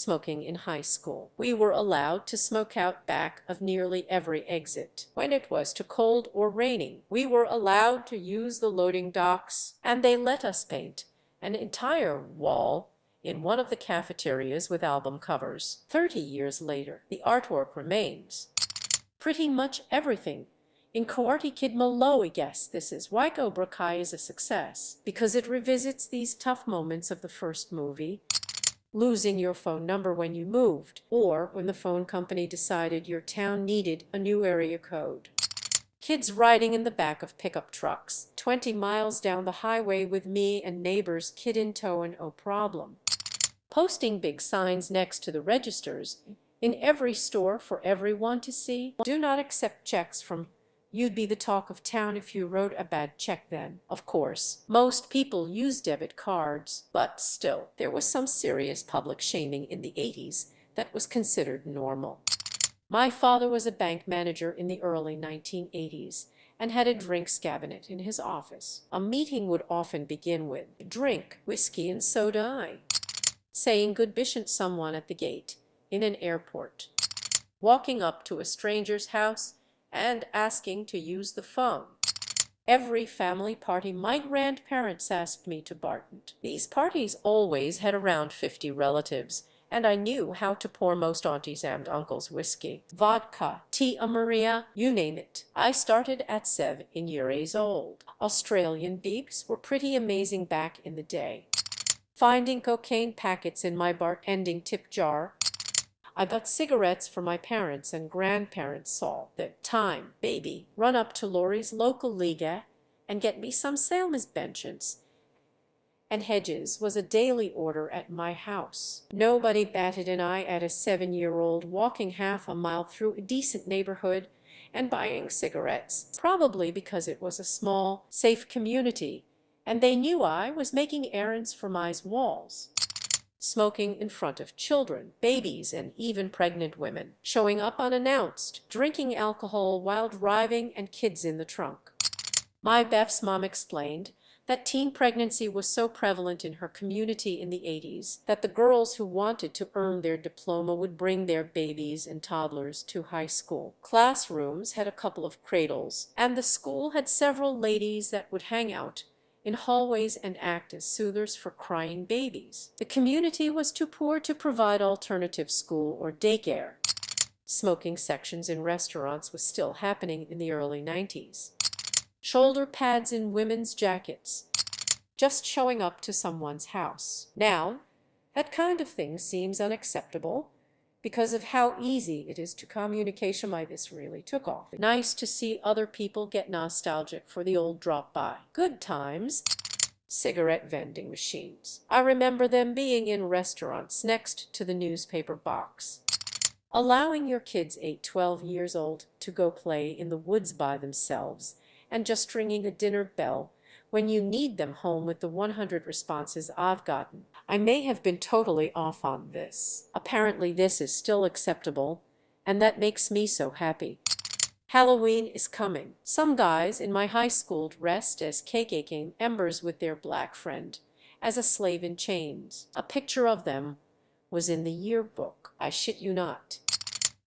Smoking in high school. We were allowed to smoke out back of nearly every exit. When it was too cold or raining, we were allowed to use the loading docks, and they let us paint an entire wall in one of the cafeterias with album covers. 30 years later, the artwork remains. Pretty much everything in Karate Kid Malloy. Guess this is why Cobra Kai is a success, because it revisits these tough moments of the first movie. Losing your phone number when you moved, or when the phone company decided your town needed a new area code. Kids riding in the back of pickup trucks, 20 miles down the highway with me and neighbor's kid in tow and no problem. Posting big signs next to the registers in every store for everyone to see. Do not accept checks from. You'd be the talk of town if you wrote a bad check then. Of course, most people use debit cards, but still, there was some serious public shaming in the 80s that was considered normal. My father was a bank manager in the early 1980s and had a drinks cabinet in his office. A meeting would often begin with, "Drink, whiskey and soda," saying goodbye to someone at the gate in an airport, walking up to a stranger's house and asking to use the phone. Every family party my grandparents asked me to bartend. These parties always had around 50 relatives, and I knew how to pour most aunties and uncles whiskey, vodka, Tia Maria, you name it. I started at 7 years old. Australian beeps were pretty amazing back in the day. Finding cocaine packets in my bartending tip jar. I got cigarettes for my parents and grandparents saw the time, baby, run up to Laurie's local Liga and get me some Salmons benches. And Hedges was a daily order at my house. Nobody batted an eye at a 7-year-old walking half a mile through a decent neighborhood and buying cigarettes, probably because it was a small, safe community, and they knew I was making errands for my walls. Smoking in front of children, babies, and even pregnant women, showing up unannounced, drinking alcohol while driving, and kids in the trunk. My Beth's mom explained that teen pregnancy was so prevalent in her community in the 80s that the girls who wanted to earn their diploma would bring their babies and toddlers to high school. Classrooms had a couple of cradles, and the school had several ladies that would hang out in hallways and act as soothers for crying babies. The community was too poor to provide alternative school or daycare. Smoking sections in restaurants was still happening in the early 90s. Shoulder pads in women's jackets, just showing up to someone's house. Now, that kind of thing seems unacceptable because of how easy it is to communication. Why this really took off. Nice to see other people get nostalgic for the old drop-by. Good times. Cigarette vending machines. I remember them being in restaurants next to the newspaper box. Allowing your kids 8, 12 years old to go play in the woods by themselves and just ringing a dinner bell when you need them home with the 100 responses I've gotten. I may have been totally off on this. Apparently this is still acceptable, and that makes me so happy. Halloween is coming. Some guys in my high school dressed as KKK members with their black friend as a slave in chains. A picture of them was in the yearbook. I shit you not.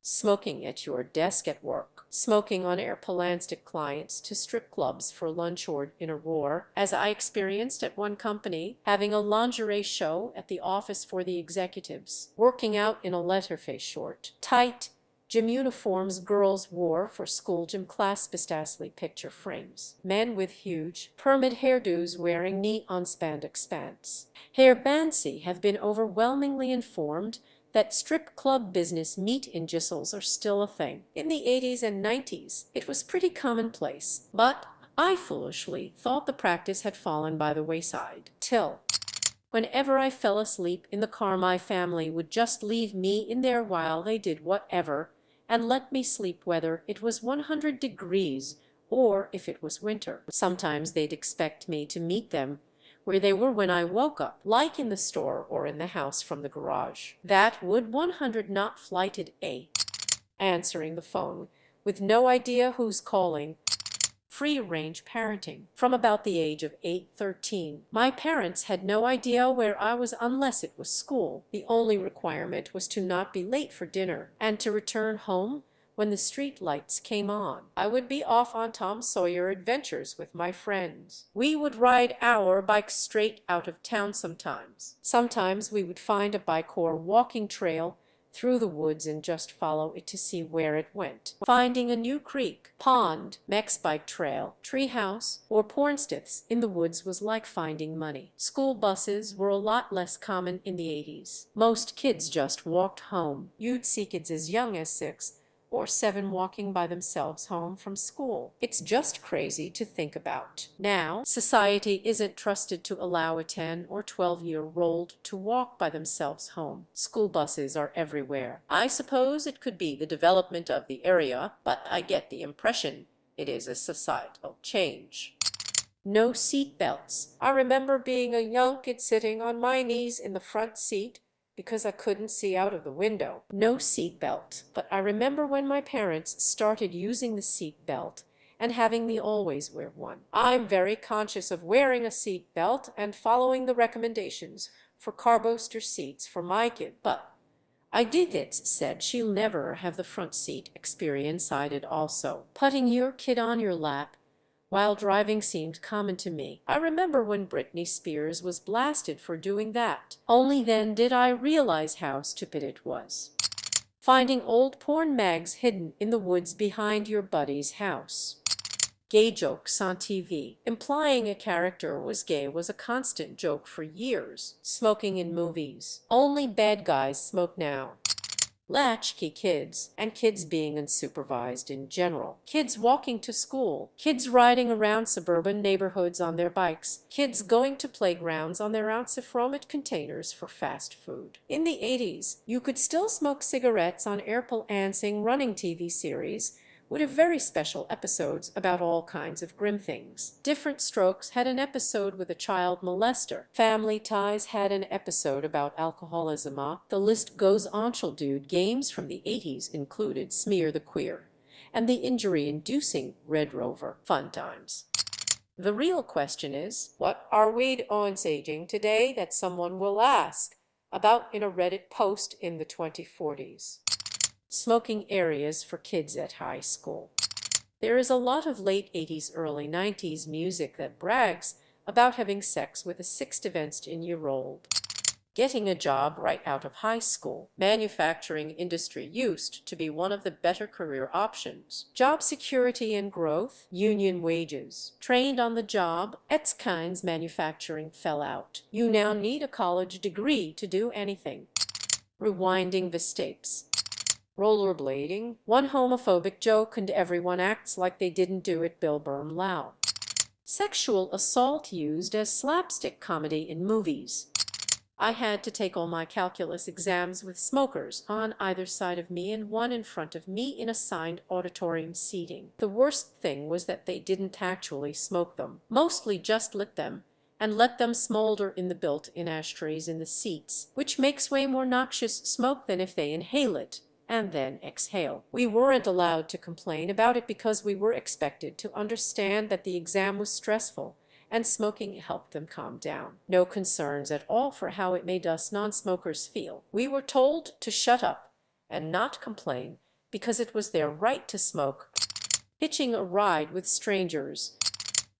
Smoking at your desk at work. Smoking on air plastic clients to strip clubs for lunch or in a roar, as I experienced at one company, having a lingerie show at the office for the executives, working out in a letterface short, tight gym uniforms girls wore for school gym class, pistachio picture frames, men with huge permit hairdos wearing neon spandex pants. Hairbandsy have been overwhelmingly informed that strip club business meat injections are still a thing. In the 80s and 90s, it was pretty commonplace, but I foolishly thought the practice had fallen by the wayside. Till whenever I fell asleep in the car, my family would just leave me in there while they did whatever and let me sleep whether it was 100 degrees or if it was winter. Sometimes they'd expect me to meet them where they were when I woke up, like in the store or in the house from the garage. That would 100 not flighted A. Answering the phone with no idea who's calling. Free-range parenting. From about the age of 13, my parents had no idea where I was unless it was school. The only requirement was to not be late for dinner and to return home when the street lights came on. I would be off on Tom Sawyer adventures with my friends. We would ride our bikes straight out of town sometimes. Sometimes we would find a bike or walking trail through the woods and just follow it to see where it went. Finding a new creek, pond, Mex bike trail, treehouse, or pornstiffs in the woods was like finding money. School buses were a lot less common in the 80s. Most kids just walked home. You'd see kids as young as 6 or 7 walking by themselves home from school. It's just crazy to think about. Now, society isn't trusted to allow a 10 or 12-year-old to walk by themselves home. School buses are everywhere. I suppose it could be the development of the area, but I get the impression it is a societal change. No seat belts. I remember being a young kid sitting on my knees in the front seat because I couldn't see out of the window. No seat belt. But I remember when my parents started using the seat belt and having me always wear one. I'm very conscious of wearing a seat belt and following the recommendations for car booster seats for my kid. But I did it said she'll never have the front seat experience I did also. Putting your kid on your lap while driving seemed common to me. I remember when Britney Spears was blasted for doing that. Only then did I realize how stupid it was. Finding old porn mags hidden in the woods behind your buddy's house. Gay jokes on TV. Implying a character was gay was a constant joke for years. Smoking in movies. Only bad guys smoke now. Latchkey kids, and kids being unsupervised in general. Kids walking to school. Kids riding around suburban neighborhoods on their bikes. Kids going to playgrounds on their ounce-of-fromat containers for fast food. In the 80s, you could still smoke cigarettes on Erpel Ansing running TV series would have very special episodes about all kinds of grim things. Different Strokes had an episode with a child molester. Family Ties had an episode about alcoholism. The list goes on. Dude games from the 80s included Smear the Queer and the injury-inducing Red Rover. Fun times. The real question is, what are we doing aging today that someone will ask about in a Reddit post in the 2040s? Smoking areas for kids at high school. There is a lot of late 80s, early 90s music that brags about having sex with a 16-year-old. Getting a job right out of high school. Manufacturing industry used to be one of the better career options. Job security and growth. Union wages. Trained on the job. Kinds manufacturing fell out. You now need a college degree to do anything. Rewinding Vistapes. Rollerblading. One homophobic joke and everyone acts like they didn't do it. Bill Burnlau. Sexual assault used as slapstick comedy in movies. I had to take all my calculus exams with smokers on either side of me and one in front of me in assigned auditorium seating. The worst thing was that they didn't actually smoke them, mostly just lit them and let them smolder in the built-in ashtrays in the seats, which makes way more noxious smoke than if they inhale it and then exhale. We weren't allowed to complain about it because we were expected to understand that the exam was stressful and smoking helped them calm down. No concerns at all for how it made us non-smokers feel. We were told to shut up and not complain because it was their right to smoke. Hitching a ride with strangers.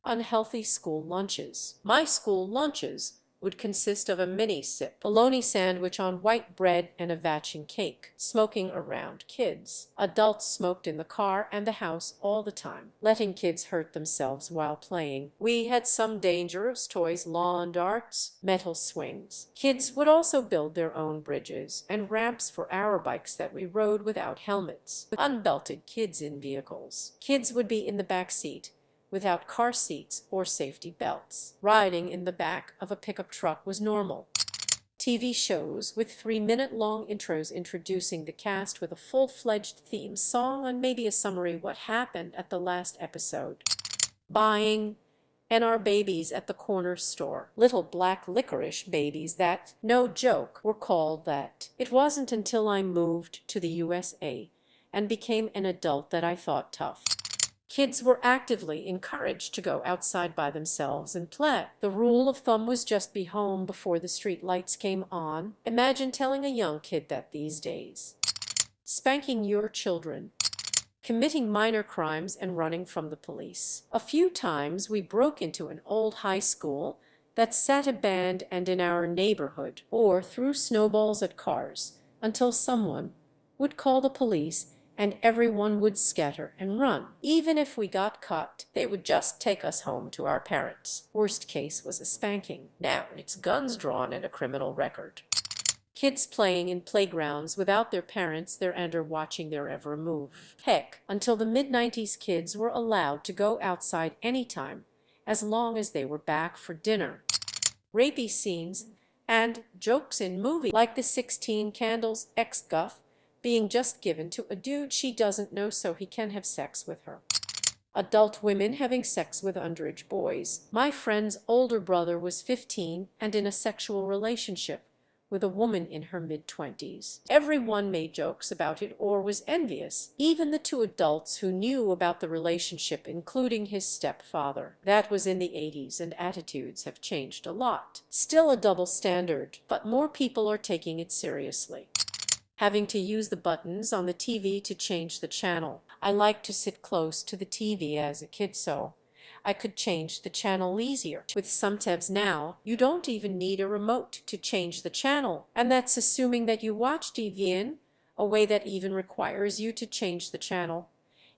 Unhealthy school lunches. My school lunches would consist of a mini-sip, bologna sandwich on white bread and a vatching cake. Smoking around kids. Adults smoked in the car and the house all the time, letting kids hurt themselves while playing. We had some dangerous toys, lawn darts, metal swings. Kids would also build their own bridges and ramps for our bikes that we rode without helmets. Unbelted kids in vehicles. Kids would be in the back seat without car seats or safety belts. Riding in the back of a pickup truck was normal. TV shows with 3-minute-long intros introducing the cast with a full-fledged theme song and maybe a summary what happened at the last episode. Buying NR babies at the corner store. Little black licorice babies that, no joke, were called that. It wasn't until I moved to the USA and became an adult that I thought tough. Kids were actively encouraged to go outside by themselves and play. The rule of thumb was just be home before the street lights came on. Imagine telling a young kid that these days. Spanking your children, committing minor crimes, and running from the police. A few times we broke into an old high school that sat abandoned and in our neighborhood, or threw snowballs at cars until someone would call the police and everyone would scatter and run. Even if we got caught, they would just take us home to our parents. Worst case was a spanking. Now it's guns drawn and a criminal record. Kids playing in playgrounds without their parents there and are watching their every move. Heck, until the mid-90s kids were allowed to go outside anytime, as long as they were back for dinner. Rapey scenes and jokes in movies like the 16 Candles ex-Guff being just given to a dude she doesn't know so he can have sex with her. Adult women having sex with underage boys. My friend's older brother was 15 and in a sexual relationship with a woman in her mid-20s. Everyone made jokes about it or was envious, even the two adults who knew about the relationship, including his stepfather. That was in the 80s and attitudes have changed a lot. Still a double standard, but more people are taking it seriously. Having to use the buttons on the TV to change the channel. I like to sit close to the TV as a kid so I could change the channel easier. With some TVs now, you don't even need a remote to change the channel, and that's assuming that you watch TV in a way that even requires you to change the channel.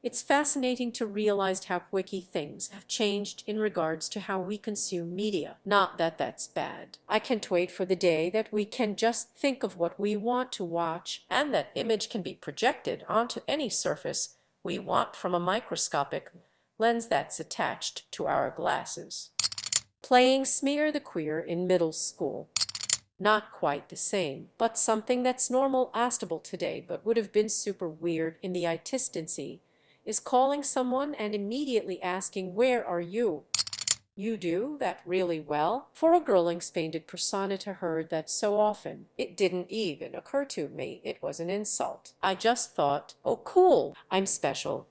It's fascinating to realize how quickly things have changed in regards to how we consume media. Not that that's bad. I can't wait for the day that we can just think of what we want to watch, and that image can be projected onto any surface we want from a microscopic lens that's attached to our glasses. Playing Smear the Queer in middle school. Not quite the same, but something that's normalizable today but would have been super weird in the instancy is calling someone and immediately asking, "Where are you?" You do that really well. For a girl expanded persona to her that so often, it didn't even occur to me it was an insult. I just thought, oh cool, I'm special.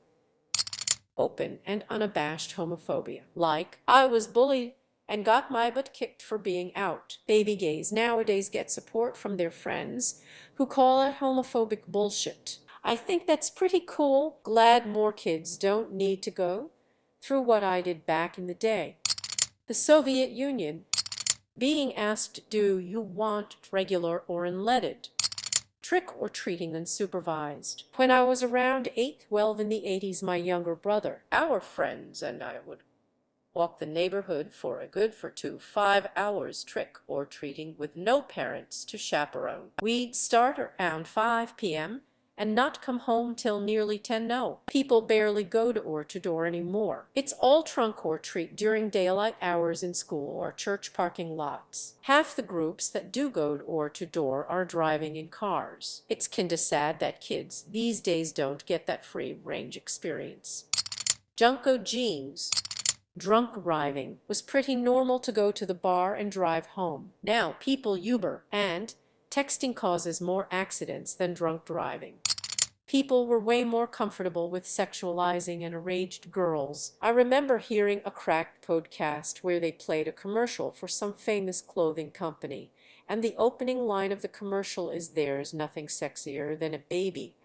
Open and unabashed homophobia. Like, I was bullied and got my butt kicked for being out. Baby gays nowadays get support from their friends who call it homophobic bullshit. I think that's pretty cool. Glad more kids don't need to go through what I did back in the day. The Soviet Union. Being asked, do you want regular or unleaded? Trick or treating unsupervised. When I was around 8-12 in the 80s, my younger brother, our friends, and I would walk the neighborhood for a good 5 hours trick or treating with no parents to chaperone. We'd start around 5 p.m. and not come home till nearly 10. No, people barely go door to door anymore. It's all trunk or treat during daylight hours in school or church parking lots. Half the groups that do go door to door are driving in cars. It's kinda sad that kids these days don't get that free range experience. Junko jeans. Drunk driving was pretty normal to go to the bar and drive home. Now people Uber, and texting causes more accidents than drunk driving. People were way more comfortable with sexualizing and enraged girls. I remember hearing a cracked podcast where they played a commercial for some famous clothing company, and the opening line of the commercial is, "There's nothing sexier than a baby."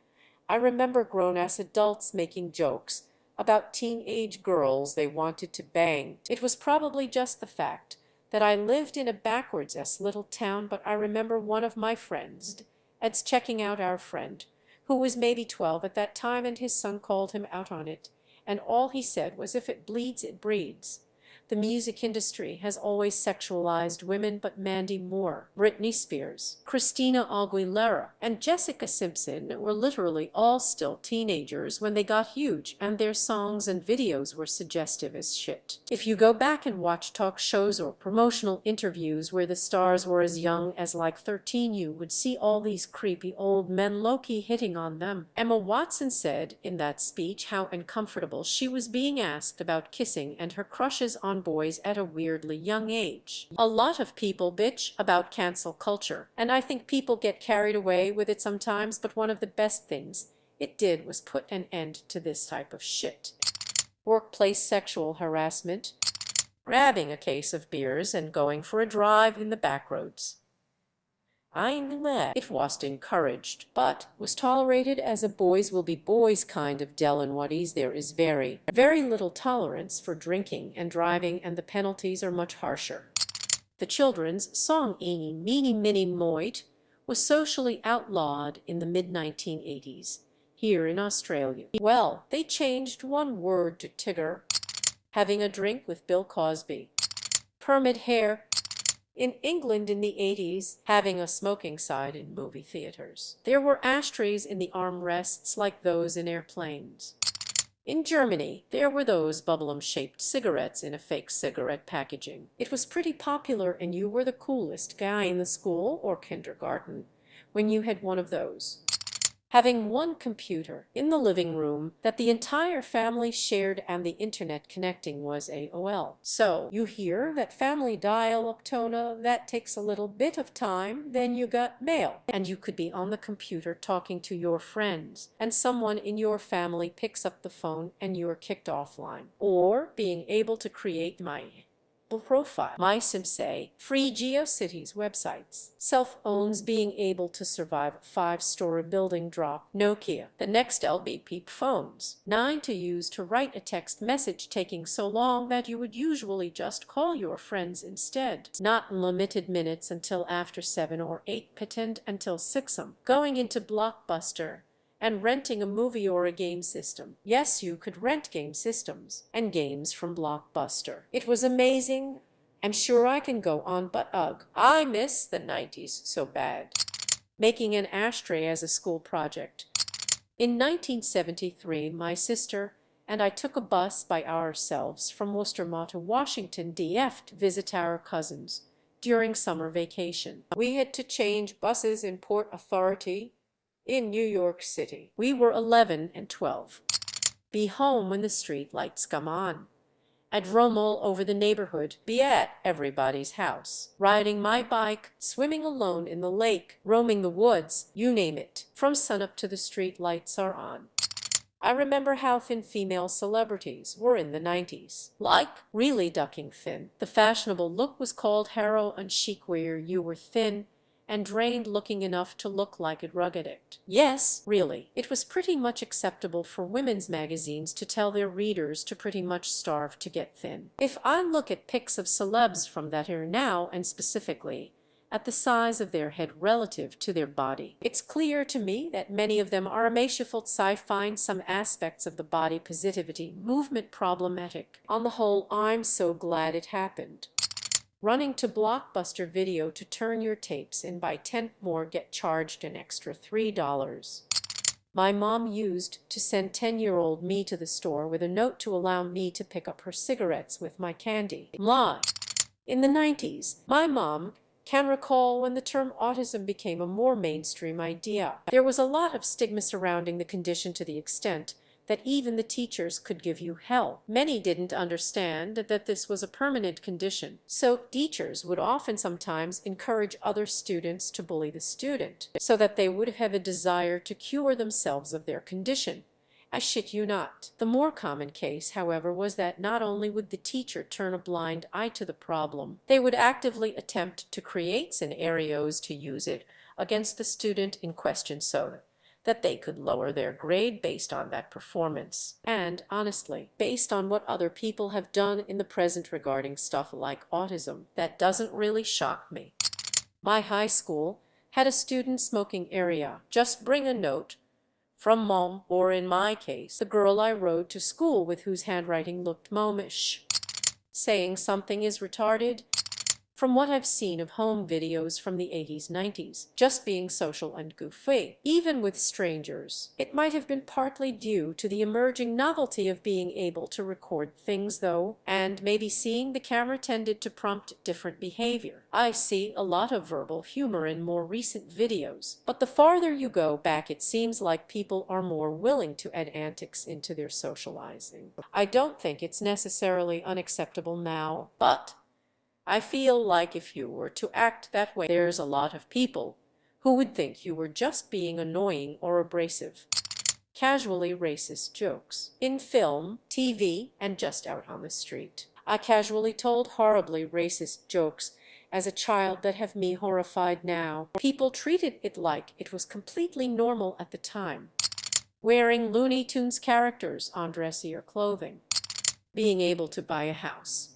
I remember grown-ass adults making jokes about teenage girls they wanted to bang. It was probably just the fact that I lived in a backwards-ass little town, but I remember one of my friends as checking out our friend, who was maybe 12 at that time, and his son called him out on it, and all he said was, "If it bleeds, it breeds." The music industry has always sexualized women, but Mandy Moore, Britney Spears, Christina Aguilera, and Jessica Simpson were literally all still teenagers when they got huge, and their songs and videos were suggestive as shit. If you go back and watch talk shows or promotional interviews where the stars were as young as like 13, you would see all these creepy old men low-key hitting on them. Emma Watson said in that speech how uncomfortable she was being asked about kissing and her crushes on boys at a weirdly young age. A lot of people bitch about cancel culture, and I think people get carried away with it sometimes, but one of the best things it did was put an end to this type of shit. workplace sexual harassment, grabbing a case of beers and going for a drive in the back roads. I'm glad it wasn't encouraged, but was tolerated as a boys will be boys kind of deal. In what is there is very, very little tolerance for drinking and driving, and the penalties are much harsher. The children's song Eeny Meeny Miny Moit was socially outlawed in the mid-1980s here in Australia. Well, they changed one word to Tigger, having a drink with Bill Cosby, permit hair. In England in the 80s, having a smoking side in movie theaters. There were ashtrays in the armrests like those in airplanes. In Germany, there were those bubblegum-shaped cigarettes in a fake cigarette packaging. It was pretty popular, and you were the coolest guy in the school or kindergarten when you had one of those. Having one computer in the living room that the entire family shared and the internet connecting was AOL. So you hear that family dial-up tone, that takes a little bit of time, then you got mail. And you could be on the computer talking to your friends, and someone in your family picks up the phone and you're kicked offline. Or being able to create my profile, my Simsay, free GeoCities websites. Self-owns being able to survive a 5-story building drop. Nokia, the next LBP phones. 9 to use to write a text message taking so long that you would usually just call your friends instead. Not limited minutes until after 7 or 8 patent until 6 going into Blockbuster and renting a movie or a game system. Yes, you could rent game systems and games from Blockbuster. It was amazing. I'm sure I can go on, but ugh, I miss the 90s so bad. Making an ashtray as a school project. In 1973, my sister and I took a bus by ourselves from Worcester to Washington, D.F. to visit our cousins during summer vacation. We had to change buses in Port Authority in New York City. We were 11 and 12. Be home when the street lights come on. I'd roam all over the neighborhood, be at everybody's house, riding my bike, swimming alone in the lake, roaming the woods, you name it, from sunup to the street lights are on. I remember how thin female celebrities were in the 90s. Like, really ducking thin. The fashionable look was called hero and chic, where you were thin and drained looking enough to look like a drug addict. Yes, really, it was pretty much acceptable for women's magazines to tell their readers to pretty much starve to get thin. If I look at pics of celebs from that era now, and specifically at the size of their head relative to their body, it's clear to me that many of them are emaciated. I find some aspects of the body positivity movement problematic. On the whole, I'm so glad it happened. Running to Blockbuster Video to turn your tapes in, buy 10 more, get charged an extra $3. My mom used to send 10-year-old me to the store with a note to allow me to pick up her cigarettes with my candy. In the 90s, my mom can recall when the term autism became a more mainstream idea. There was a lot of stigma surrounding the condition, to the extent that even the teachers could give you hell. Many didn't understand that this was a permanent condition, so teachers would often sometimes encourage other students to bully the student, so that they would have a desire to cure themselves of their condition. I shit you not. The more common case, however, was that not only would the teacher turn a blind eye to the problem, they would actively attempt to create scenarios to use it against the student in question so that they could lower their grade based on that performance. And honestly, based on what other people have done in the present regarding stuff like autism, that doesn't really shock me. My high school had a student smoking area. Just bring a note from mom, or in my case, the girl I rode to school with, whose handwriting looked momish, saying something is retarded. From what I've seen of home videos from the 80s, 90s, just being social and goofy, even with strangers. It might have been partly due to the emerging novelty of being able to record things, though, and maybe seeing the camera tended to prompt different behavior. I see a lot of verbal humor in more recent videos, but the farther you go back, it seems like people are more willing to add antics into their socializing. I don't think it's necessarily unacceptable now, but I feel like if you were to act that way, there's a lot of people who would think you were just being annoying or abrasive. casually racist jokes. In film, TV, and just out on the street, I casually told horribly racist jokes as a child that have me horrified now. People treated it like it was completely normal at the time. Wearing Looney Tunes characters on dressier clothing. Being able to buy a house.